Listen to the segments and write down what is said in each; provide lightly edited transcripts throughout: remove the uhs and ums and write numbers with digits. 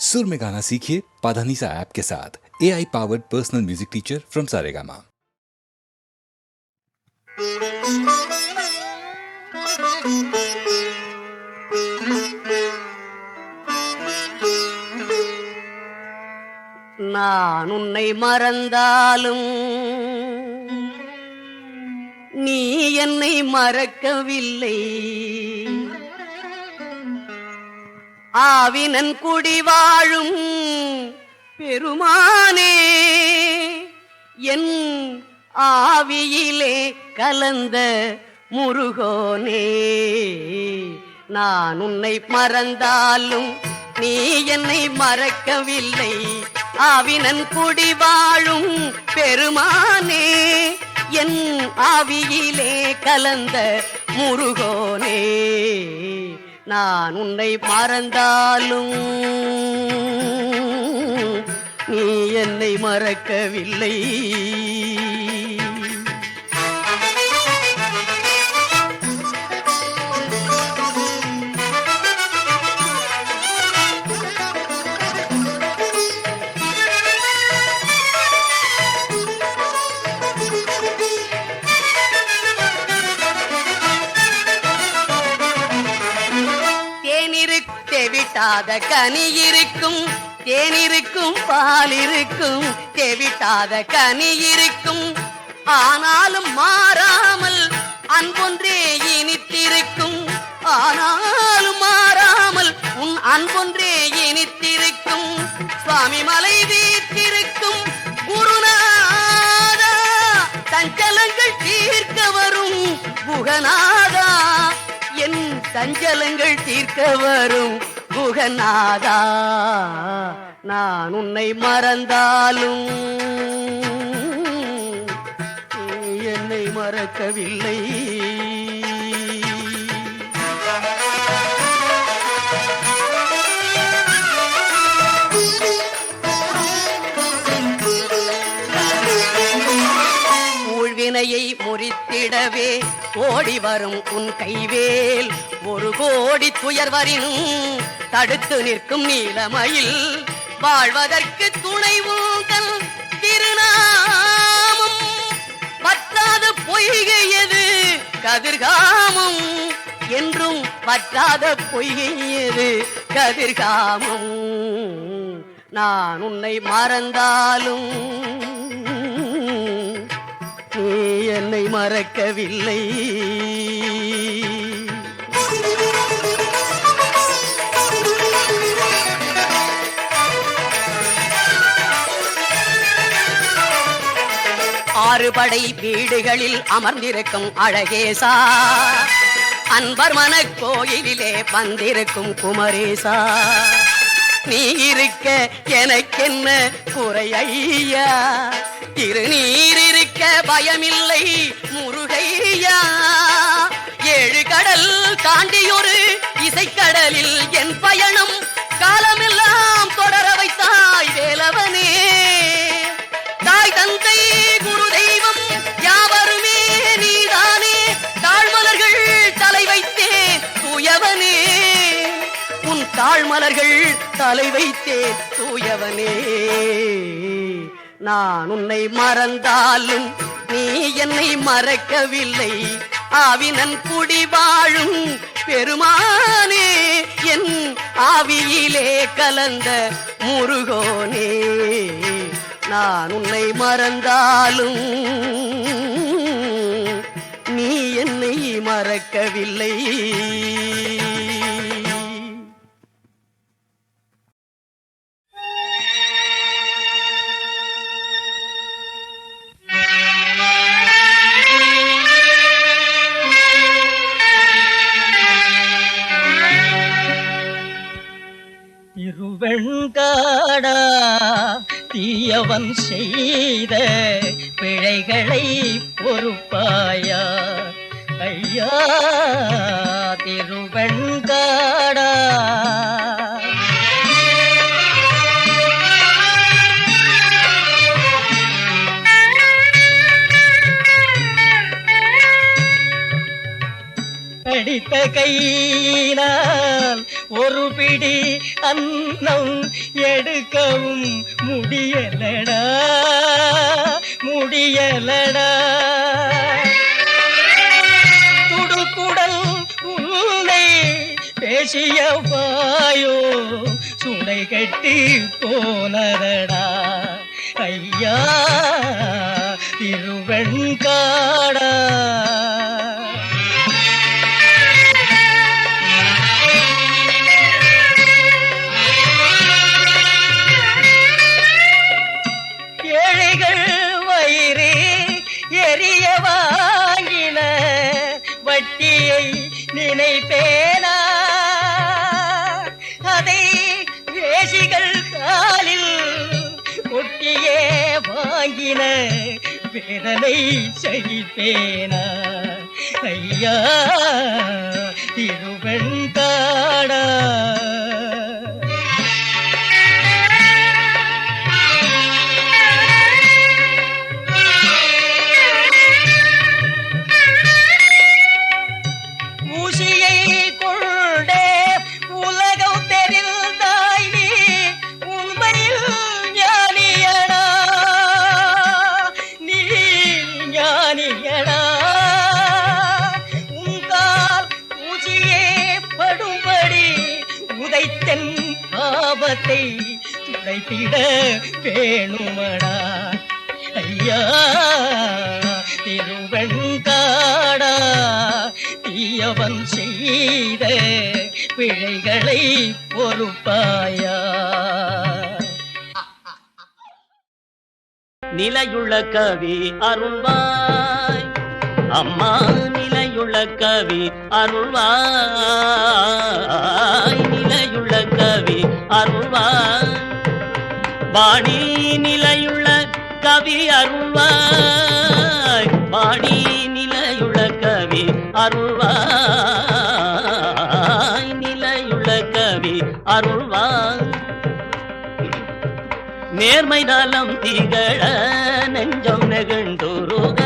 सुर में गाना सीखिए पाधानीसा ऐप के साथ। AI powered personal music teacher from Saregama. நான் உன்னை மறந்தாலும் நீ என்னை மறக்கவில்லை. ஆவினன் குடி வாழும் பெருமானே, என் ஆவியிலே கலந்த முருகோனே. நான் உன்னை மறந்தாலும் நீ என்னை மறக்கவில்லை. ஆவினன் குடி வாழும் பெருமானே, என் ஆவியிலே கலந்த முருகோனே. நான் உன்னை மறந்தாலும் நீ என்னை மறக்கவில்லை. தேவிட்டாத கனி இருக்கும், தேனிருக்கும், பால் இருக்கும். தேவிட்டாத கனி இருக்கும், ஆனாலும் மாறாமல் அன்பொன்றே இனித்திருக்கும். ஆனாலும் மாறாமல் உன் அன்பொன்றே இனித்திருக்கும். சுவாமி மலை வீற்றிருக்கும் குருநாதா, சஞ்சலங்கள் தீர்க்க வரும் குகநாதா. என் சஞ்சலங்கள் தீர்க்க வரும் குகநாதா. நான் உன்னை மறந்தாலும் நீ என்னை மறக்கவில்லை. ஊழ்வினையை முறித்திடவே ஓடி வரும் உன் கைவேல். ஒரு கோடி துயர்வரினும் தடுத்து நிற்கும் நீலமயில். வாழ்வதற்கு துணை உங்கள் திருநாமம். வற்றாத பொய்கையது கதிர்காமம், என்றும் வற்றாத பொய்கையது கதிர்காமம். நான் உன்னை மறந்தாலும் நீ என்னை மறக்கவில்லை. ஆறுபடை வீடுகளில் அமர்ந்திருக்கும் அழகேசா, அன்பர் மன கோயிலிலே வந்திருக்கும் குமரேசா. நீ இருக்க எனக்கென்ன குறை ஐயா, திருநீர் இருக்க பயமில்லை முருகையா. ஏழு கடல் தாண்டியொரு இசைக்கடலில் என் பயணம் காலமெல்லாம் தொடர வைத்தாய் வேலவனே. தாய் தந்தை குரு தெய்வம் யாவருமே நீதானே. தாழ்மலர்கள் தலை வைத்தேன் தூயவனே, உன் தாழ்மலர்கள் தலை வைத்தேன் தூயவனே. நான் உன்னை மறந்தாலும் நீ என்னை மறக்கவில்லை. ஆவினன் குடி வாழும் பெருமானே, என் ஆவியிலே கலந்த முருகோனே. நான் உன்னை மறந்தாலும் நீ என்னை மறக்கவில்லை. திருவெண்காடா, தீயவன் செய்த பிழைகளை பொறுப்பாயா ஐயா. திருவெண்காடா, அடித்த கையினால் ஒரு பிடி அன்னம் எடுக்கவும் முடியலடா முடியலடா துடுக்குடல் உன்னை பேசிய வாயோ சுடை கட்டி போனதடா ஐயா திருவெண்காடா. ஏழைகள் வயிறு எரிய வாங்கின வட்டியை நினைப்பேனா அதை வேசிகள் காலில் கொட்டியே வாங்கின வேதனை சகிப்பேனா ஐயா திருவெண்காடா. ஊசியை கொண்டே உலகம் தெரிந்தாய் நீ உண்மையில் ஞானியடா நீ ஞானியடா. உங்கால் ஊசியே படும்படி உதைத்தன் பாவத்தை துடைத்திட வேணுமடா ஐயா திருவெண்காடா. தீயவன் செய்த பிழைகளை பொறுப்பாயா. நிலையுள்ள கவி அருள்வாய் அம்மா நிலையுள்ள கவி அருள்வாய் நிலையுள்ள கவி அருள்வாய் வாணி நிலையுள்ள கவி அருள்வாய் வாணி நிலையுள்ள கவி அருள்வாய் நிலையுள்ள கவி அருள்வாய். நேர்மை நலம் திகழ நெஞ்சம் நெகிழ்ந்துருக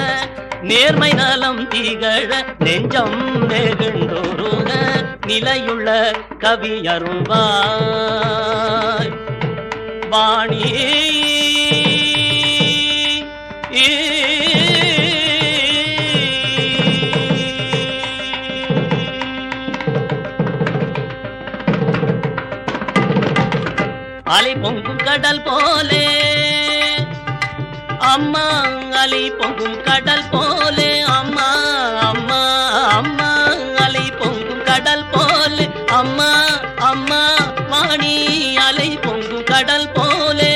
நேர்மை நலம் திகழ நெஞ்சம் நெகிழ்ந்துருக நிலையுள்ள கவி அருள்வாய் வாணி அலை பொங்கும் கடல் போலே அம்மா அலை பொங்கும் கடல் போலே அம்மா அம்மா அம்மா அலை பொங்கும் கடல் போலே அம்மா அம்மா வாணி அலை பொங்கும் கடல் போலே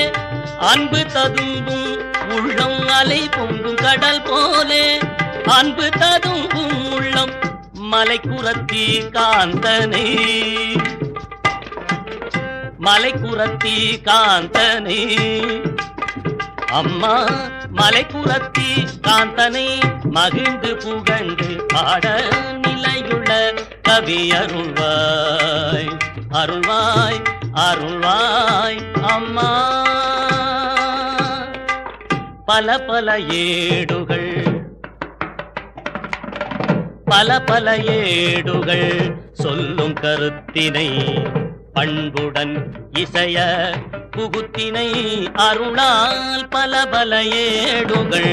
அன்பு ததும்பும் உள்ளம் அலை பொங்கும் கடல் போலே அன்பு ததும்பும் உள்ளம் மலைக்குரத்தி காந்தனை மலைக்குரத்தி காந்தனை அம்மா மலைக்குரத்தி காந்தனை மகிழ்ந்து புகழ்ந்து பாட நிலையுள்ள கவி அருள்வாய் அருள்வாய் அருள்வாய் அம்மா. பல பல ஏடுகள் பல பல ஏடுகள் சொல்லும் கருத்தினை பண்புடன் இசைய புகுத்தினை அருளால் பல பல ஏடுகள்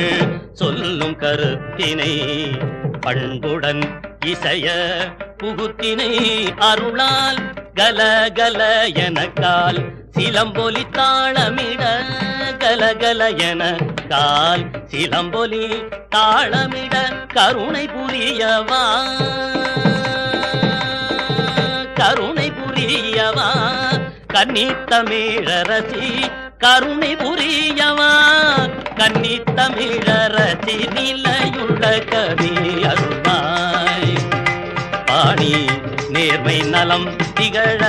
சொல்லும் கருத்தினை பண்புடன் இசைய புகுத்தினை அருளால் கல கல எனக்கால் சிலம்பொலி தாளமிட கலகல என கால் சிலம்பொலி தாளமிட கருணை புரியவா கருணை புரியவா கன்னித்தமிழரசி கருணை புரியவா கன்னித்தமிழரசி நிலையுள்ள கவி அருள்வாய் பாணி நேர்மை நலம் திகழ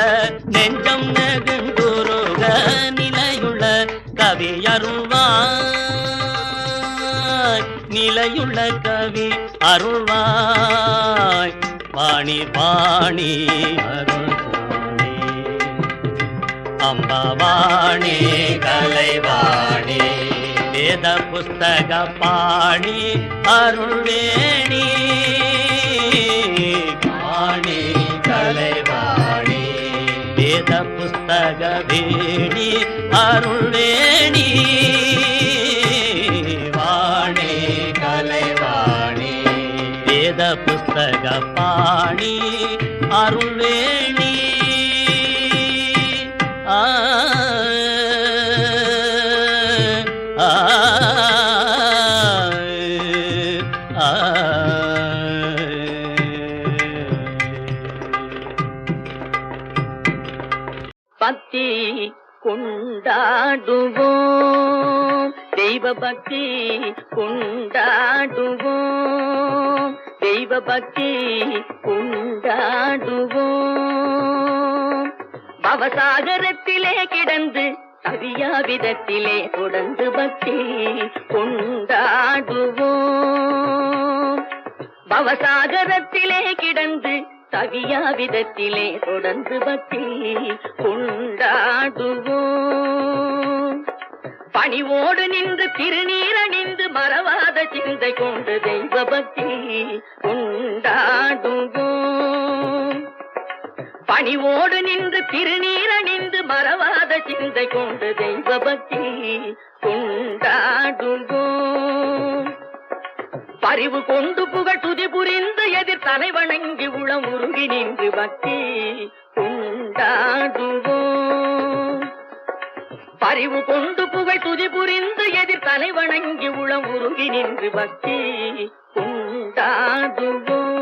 நெஞ்சம் நெகுந்துருக நிலையுள்ள கவி அருள்வாய் நிலையுள்ள கவி அருள்வாய் வாணி வாணி அருள்வாணி அம்பவாணி கலைவாணி வேத புஸ்தக பாணி அருள்வேணி வாணி கலைவாணி புஸ்தக வேணி அருள்வேணி வாணி கலைவாணி வேத புஸ்தக பாணி அருள்வேணி ஆ ஆ ஆ பக்தி கொண்டாடுவோம் தெய்வ பக்தி கொண்டாடுவோம் தெய்வ பக்தி கொண்டாடுவோம் பவசாகரத்திலே கிடந்து கவியா விதத்திலே தொடர்ந்து பக்தி கொண்டாடுவோம் பவசாகரத்திலே கிடந்து கவியா விதத்திலே தொடர்ந்து பக்தி கொண்டாடுவோம் பணிவோடு நின்று திருநீரணிந்து மறவாத சிந்தை கொண்டு தெய்வ பக்தி கொண்டாடுவோம் பணிவோடு நின்று திருநீரணிந்து மறவாத சிந்தை கொண்டு தெய்வ பக்தி கொண்டாடுவோம் பரிவு கொண்டு புகழ் துதி புரிந்து எதிர் தலை வணங்கி உளம் உருகி நின்று பக்தி கொண்டாடுவோம் பரிவு கொண்டு புகழ் துதி புரிந்து எதிர் தலை வணங்கி உளம் உருகி நின்று பக்தி கொண்டாடுவோம்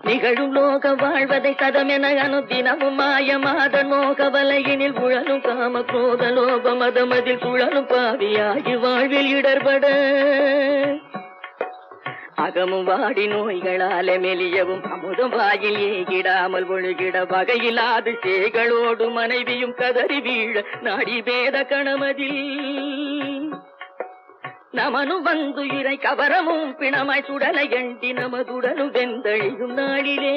நிகழும் லோக வாழ்வதை சதமென அனுதினமும் மாயமாத நோக வலையினில் உழலும் காம குரோத லோப மதமதில் சுழலும் பாவியாகி வாழ்வில் இடர்பட அகமும் வாடி நோய்களால மெலியவும் அமுதம் வாயில் ஏகிடாமல் ஒழுகிட வகையிலாது சேகளோடு மனைவியும் கதறி வீழ நாடி பேத கணமதில் நமனும் வந்துயிரை கவரமும் பிணமாய் சுடலை எண்டி நமதுடனும் வெந்தழியும் நாளிலே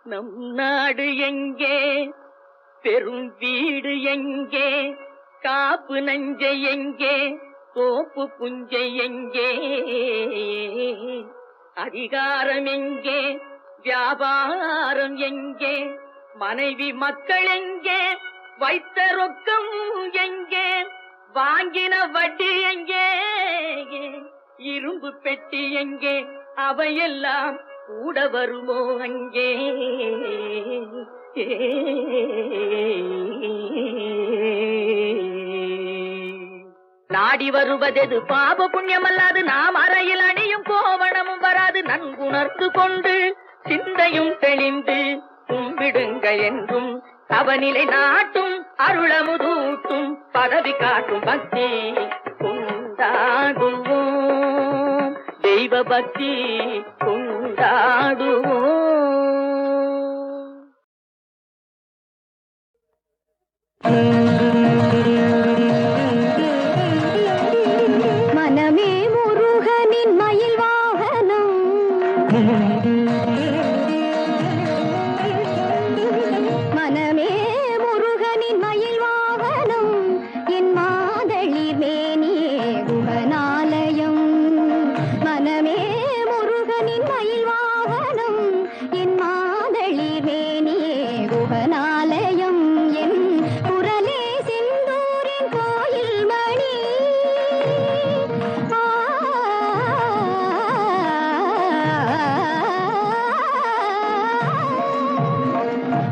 நம் நாடு எங்கே பெரும் வீடு எங்கே காப்பு நஞ்சை எங்கே தோப்பு புஞ்சை எங்கே அதிகாரம் எங்கே வியாபாரம் எங்கே மனைவி மக்கள் எங்கே வைத்த ரொக்கம் எங்கே வாங்கின வட்டி எங்கே இரும்பு பெட்டி எங்கே அவையெல்லாம் கூட வருமோ அங்கே நாடி வருவதெது பாப புண்ணியமல்லாது நாம் அறையில் அணியும் கோவணமும் வராது நன்குணர்ந்து கொண்டு சிந்தையும் தெளிந்து கும்பிடுங்கள் என்றும் அவனிலை நாட்டும் அருளமுதூட்டும் பதவி காட்டும் பக்தி கொண்டாடுவோம் தெய்வ பக்தி கொண்டாடுவோம் மனமே முருகனின் மயில் வாகனம் மனமே முருகனின் மயில் வாகனம் என் மாதளிர் மேனியே குகனாலயம் மனமே முருகனின் மயில் வாகனம் என் மாதளிர் மேனியே குகனாலயம் என் குரலே செந்தூரின் கோயில் மணி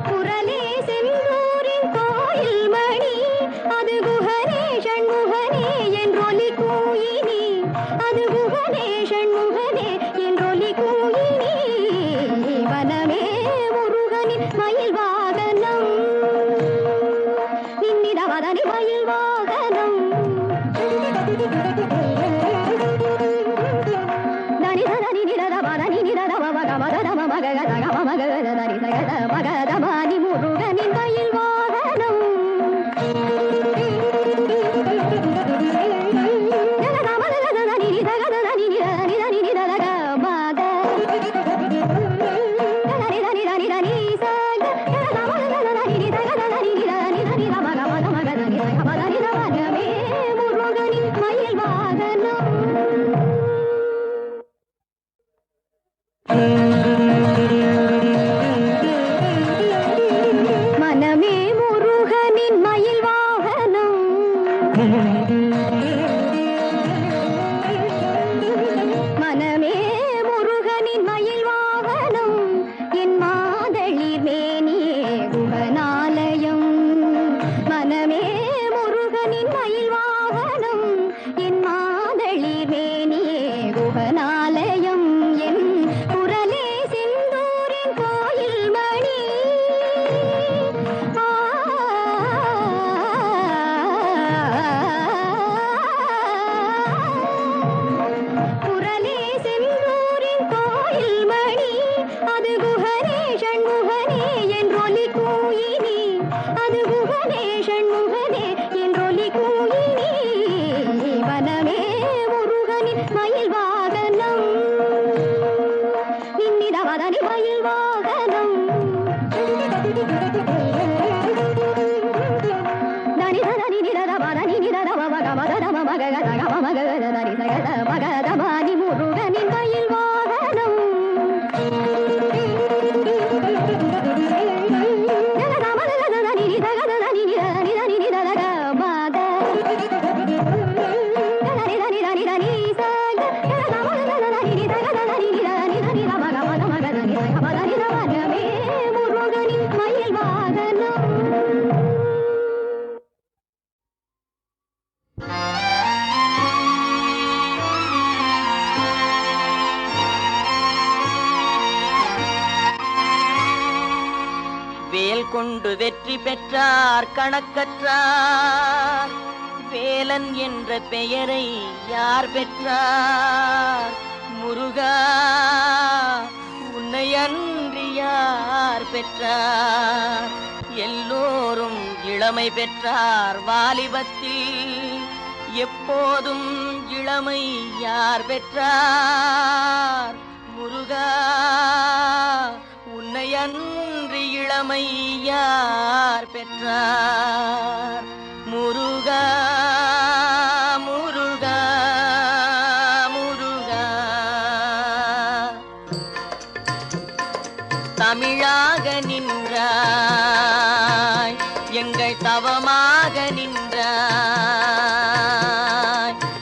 குரலே செந்தூரின் கோயில் மணி அது குகனே ஷண்முகனே என்றொலி கூயினி அது குகனே ஷண்முகனே என்றொலி கூயினி வனமே முருகனின் மயில் வாகனம் நின்னிடவதனி மயில் வாகனம் தனி தனி நிரதவதனி நிரதவ மகமதம மகதம மகதனி சகத மகதமானி முருகனின் மயில் வாகனம் முருகனின் மயில் வாகனம் கோயில் மணி குரலே செந்தூரின் கோயில் மணி அது குஹனே ஷண்முகனே என்றொலி கூயினி அது குஹனே ஷண்முகனே என்றொலி கூயினி வனமே முருகனின் மயில் வாகனம் நின்னிதவதனி மயில் வாகனம் தனி தனி நிரத பதனி நிரத மக மத மக கத மக தனி சகத மகதமானி முருகனின் மயில் வாகனம் முருகனின் மயில் வாகனம் வேல் கொண்டு வெற்றி பெற்றார் கணக்கற்றார் வேலன் என்ற பெயரை யார் பெற்றார் முருகா உன்னை அன்றி யார் பெற்றார் எல்லோரும் இளமை பெற்றார் வாலிபத்தில் எப்போதும் இளமை யார் பெற்றார் முருகா உன்னை அன்றி இளமை யார் பெற்றார் முருகா முருகா முருகா தமிழாக நின்றாய் எங்கள் தவமாக நின்றாய்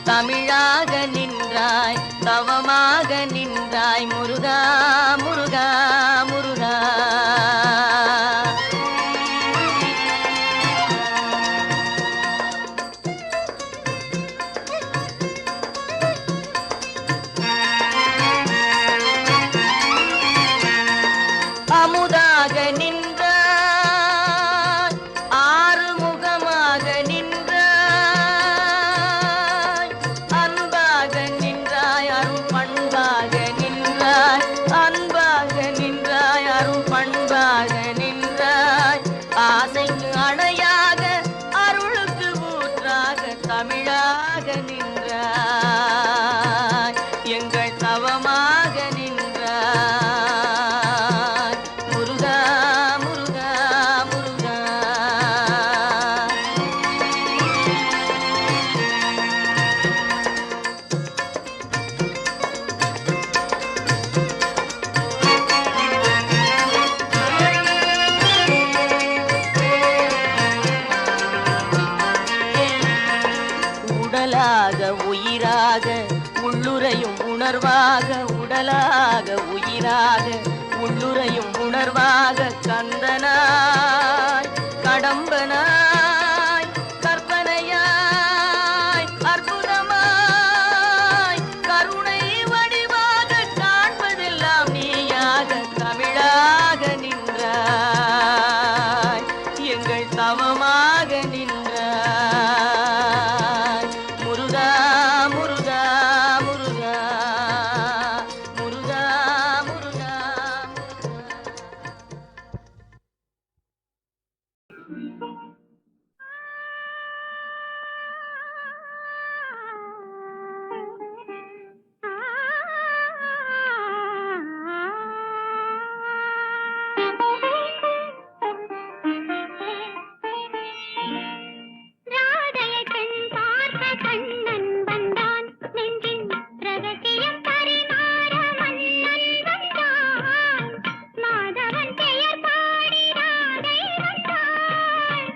தமிழாக நின்றாய் தவமாக நின்றாய் முருகா முருகா முருகா அமுதாக நின்றாய் ஆறுமுகமாக நின்றாய் அன்பாக நின்றாய் அருள் பண்பாக நின்றாய் அன்பாக நின்றாய் அருள் பண்பாக நின்றாய் ஆசைக்கு அணையாக அருளுக்கு ஊற்றாக தமிழாக நின்றாய் எங்கள் தவமாக நின்றாய் முருகா முருகா முருகா உடலாக உயிராக உள்ளுரையும் உணர்வாக உடலாக உயிராக உள்ளுரையும் உணர்வாக கந்தனாய் கடம்பனாய் கற்பனையாய் அற்புதமாய் கருணை வடிவாக காண்பதெல்லாம் நீயாக தமிழாக நின்றாய் எங்கள் தவமாக நின்றாய் முருகா முருகா முருகா முருகா முருகா ராதையை கண் பார்க்க கண்ணன் வந்தான் நெஞ்சின் ரகசியம் பரிமாற மன்னன் வந்தான் மாதவன் பெயர் பாடி ராதை வந்தாள்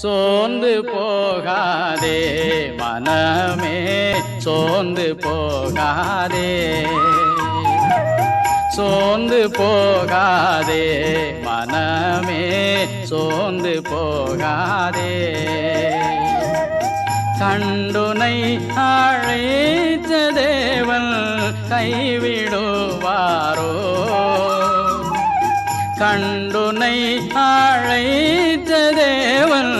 சோர்ந்து போகாதே மனமே, சோர்ந்து போகாதே, சோர்ந்து போகாதே மனமே, சோர்ந்து போகாதே. கண்டுனை அழைத்த தேவன் கைவிடுவாரோ, கண்டுனை அழைத்த தேவன்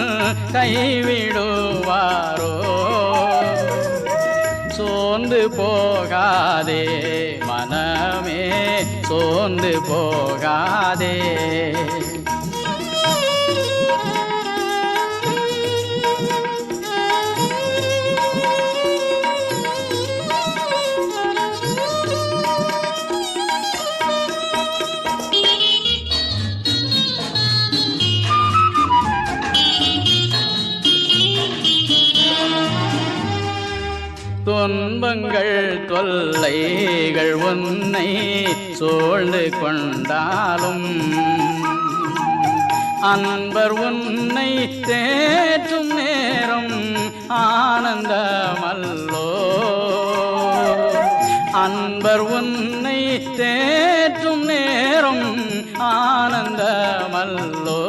கைவிடுவாரோ. சோர்ந்து போகாதே மனமே, சோர்ந்து போகாதே. துன்பங்கள் தொல்லைகள் உன்னை சூழ்ந்து கொண்டாலும் அன்பர் உன்னை தேற்றும் நேரம் ஆனந்தமல்லோ, அன்பர் உன்னை தேற்றும் நேரம் ஆனந்தமல்லோ.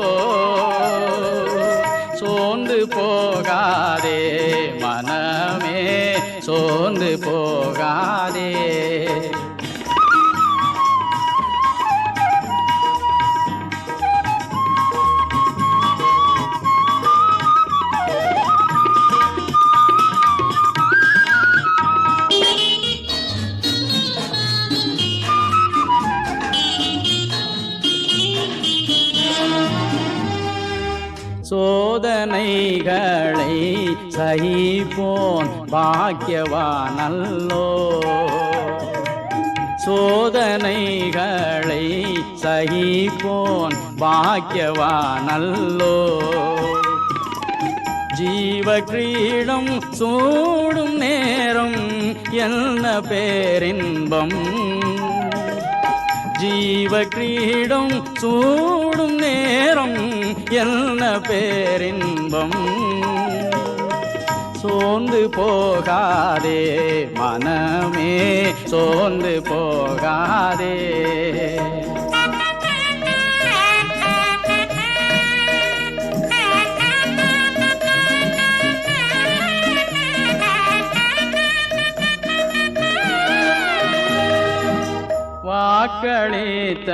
சோர்ந்து போகாதே மனமே, சோர்ந்து போகாதே. சோதனைகளை சகிப்போன் பாக்கியவானல்லோ, சோதனைகளை சகிப்போன் பாக்கியவானல்லோ. ஜீவ கிரீடம் சூடும் நேரம் என்ன பேரின்பம், ஜீவ கிரீடம் சூடும் நேரம் என்ன பேரின்பம். சோர்ந்து போகாதே மனமே, சோர்ந்து போகாதே. வாக்களித்த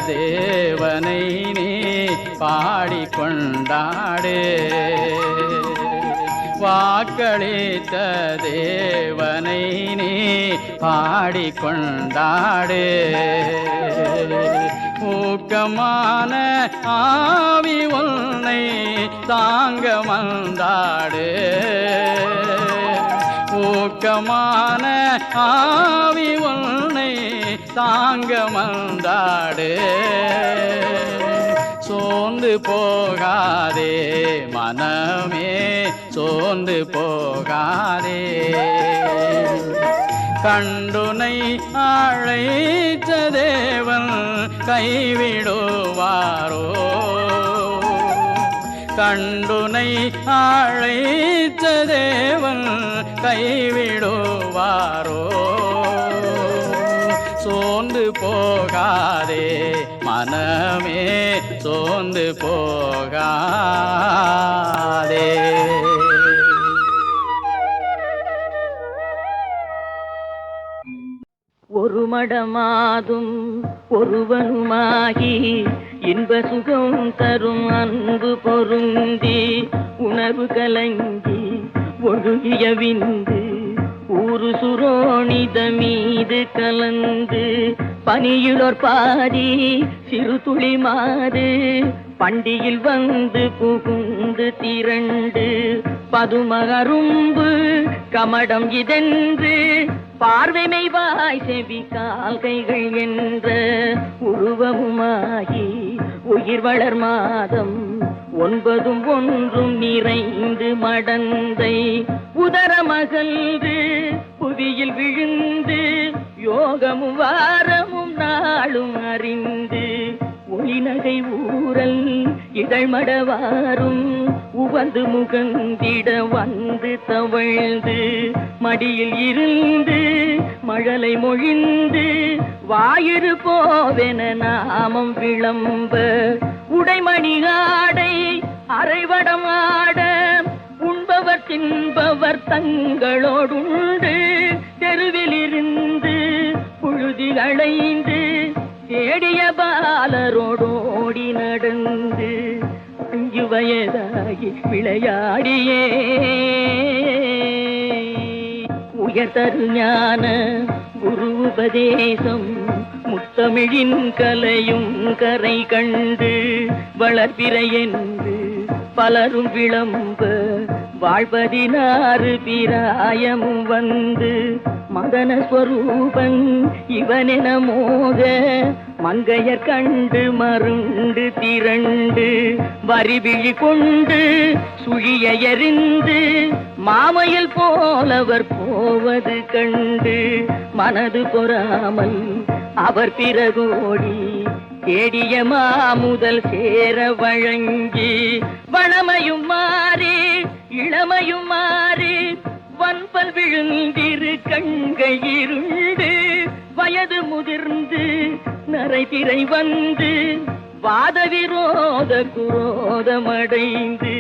தேவனை நீ பாடிக்கொண்டாடு, வாக்களித்த தேவனை நீ பாடிக்கொண்டாடு. ஊக்கமான ஆவி உன்னை தாங்க வந்தாடு, ஊக்கமான ஆவி உன்னை தாங்க வந்தாடு. சோர்ந்து போகாதே மனமே, சோர்ந்து போகாதே. கண்டுனை அழைத்த தேவன் கைவிடுவாரோ, கண்டுனை அழைத்த தேவன் கைவிடுவாரோ. சோர்ந்து போகாதே மனமே, சோர்ந்து போகாதே. ஒரு மடமாதும் ஒருவனுமாகி இன்ப சுகம் தரும் அன்பு பொருந்தி உணர்வு கலங்கி ஒழுகிய விந்து ஊரு சுரோணித மீது கலந்து பனியுளோர் பாதி சிறு துளி மாறு பண்டியில் வந்து புகுந்து திரண்டு பதுமகரும்பு கமடம் இதென்று பார்வைமை வாய் செவி கால்கைகள் என்ற உருவமுமாகி உயிர் வளர் மாதம் 9 ஒன்றும் நிறைந்து மடந்தை உதரமகன்று புவியில் விழுந்து யோகமும் வாரமும் நாளும் அறிந்து இனகை ஊரல் இதழ்மடவாரும் உவந்து முகந்திட வந்து தவழ்ந்து மடியில் இருந்து மழலை மொழிந்து வாயிறு போவென நாமம் விளம்ப உடைமணி ஆடை அரைவடம் ஆட உண்பவர் தின்பவர் தங்களோடுண்டு தெருவில் இருந்து புழுதி அடைந்து தேடிய பாலரோடோடி நடந்து 5 வயதாகி விளையாடியே உயர்தரு ஞான குரு உபதேசம் முத்தமிழின் கலையும் கரை கண்டு வளர்பிறை என்று பலரும் விளம்ப வாழ்பதினாறு பிராயமும் வந்து மதன ஸ்வரூபன் இவனென மோக மங்கையர் கண்டு மருண்டு திரண்டு வரிவிழி கொண்டு சுழிய எறிந்து மாமையில் போலவர் போவது கண்டு மனது பொறாமல் அவர் பிறகோடி தேடிய மாமுதல் சேர வழங்கி வளமையும் மாறி இளமையும் மாறி வன்பல் விழுந்திரு கண்கள் இருண்டு வயது முதிர்ந்து நரைதிரை வந்து வாத விரோத குரோதமடைந்து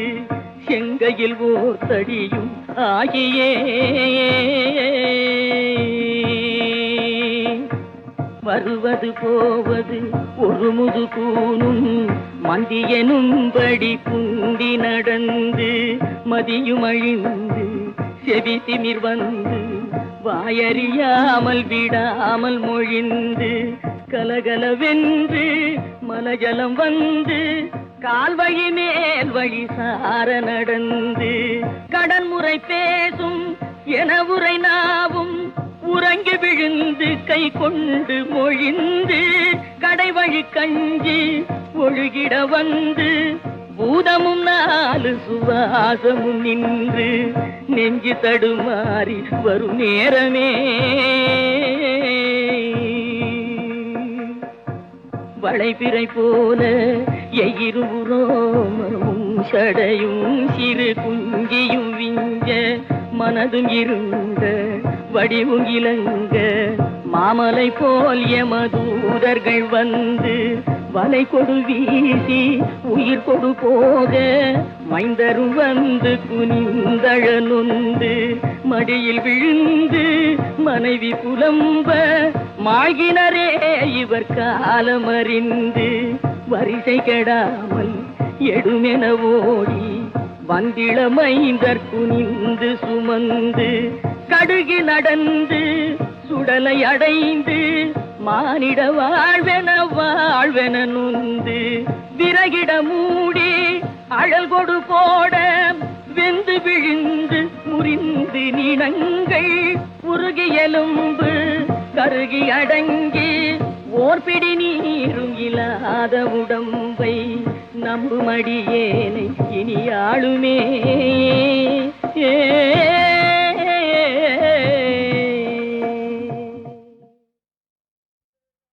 செங்கையில் ஓர் தடியும் ஆகியே வருவது போவது ஒரு முது கூனும் மந்தியனும்படி குண்டி நடந்து மதியும் அழிந்து செவி திமிர் வந்து வாயறியாமல் விடாமல் மொழிந்து கலகலவென்று மலஜலம் வந்து கால்வழி மேல் வழி சார நடந்து கடன்முறை பேசும் என உரை நாவும் உறங்கி விழுந்து கை கொண்டு மொழிந்து கடைவழி கஞ்சி ஒழுகிட வந்து பூதமும் 4 சுவாசமும் நின்று நெஞ்சு தடுமாறி வரும் நேரமே வளைபிறை போல எயிருரோமமும் சடையும் சிறு குங்கியும் விஞ்ச மனதும் இருந்த வடிவும் இலங்க மாமலை போல் எமதூதர்கள் வந்து வலை கொடு வீசி உயிர் கொடு போக மைந்தரும் வந்து குனிந்தழ நொந்து மடியில் விழுந்து மனைவி புலம்ப மாகினரே இவர் காலமறிந்து வரிசை கெடாமல் எடுமென ஓடி வந்திள மைந்தர் குனிந்து சுமந்து கடுகி நடந்து சுடலை அடைந்து மானிட வாழ்வென நொந்து விறகிட மூடி அழல் கொடு போட வெந்து விழுந்து முறிந்து நினங்கள் உருகி எலும்பு கருகி அடங்கி ஓர்பிடி நீரும் இல்லாத உடம்பை நம்புமடியேனை இனி ஆளுமே